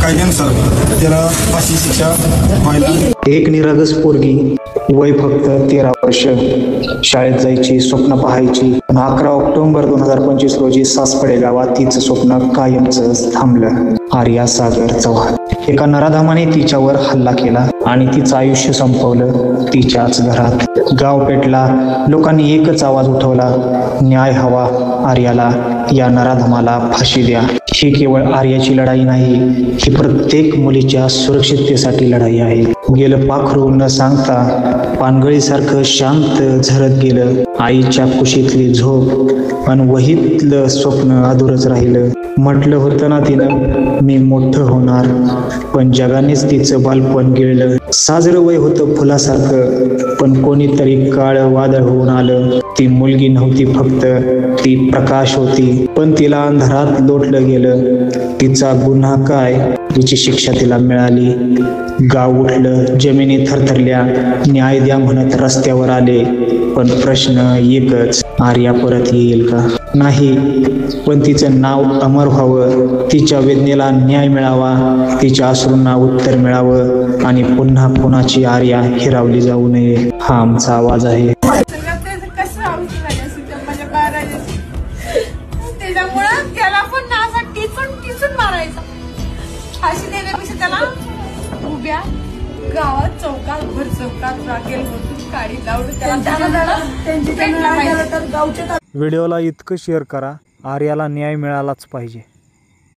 कायद्यानुसार त्याला फाशी शिक्षा व्हायला. एक निरागस पोरगी, वय फक्त 13 वर्ष, शाळेत जायची, स्वप्न पाहायची. 11 ऑक्टोबर 2025 रोजी सासपडे गावात तिचं स्वप्न कायमच थांबलं. आर्या सागर चव्हाण. एका नराधामाने तिच्यावर हल्ला केला आणि तिचं आयुष्य संपवलं तिच्याच घरात. गाव पेटला. लोकांनी एकच आवाज उठवला, न्याय हवा आर्याला, या नराधमाला फाशी द्या. ही केवळ आर्याची लढाई नाही, ही प्रत्येक मुलीच्या सुरक्षिततेसाठी लढाई आहे. गेलं पाखरू न सांगता पानगळीसारखं शांत झरत गेलं. आईच्या कुशीतली झोप आणि वहीतलं स्वप्न अधुरच राहिलं. म्हटलं होतं ना तिनं, मी मोठं होणार, पण जगानेच तिचं बालपण गिळलं. साजरं वय होतं फुलासारखं, पण कोणीतरी काळं वादळ होऊन आलं. ती मुलगी नव्हती फक्त, ती प्रकाश होती, पण तिला अंधारात लोटलं गेलं. तिचा गुन्हा काय, तिची शिक्षा तिला मिळाली. गाव उठलं, जमिनी थरथरल्या. न्याय द्या म्हणत रस्त्यावर आले, पण प्रश्न एकच, आर्या परत येईल का? नाही, पण तिचं नाव अमर व्हावं, तिच्या वेदनेला न्याय मिळावा, तिच्या अश्रूंना उत्तर मिळावं आणि पुन्हा कुणाची आर्या हिरावली जाऊ नये. हा आमचा आवाज आहे. त्याच्यामुळं त्याला पण असा टिचून मारायचा. फाशी देण्यापेक्षा त्याला उभ्या गावात चौकात भर चौकात राखेल होती काळी लावून त्याला. व्हिडिओला इतकं शेअर करा, आर्याला न्याय मिळालाच पाहिजे.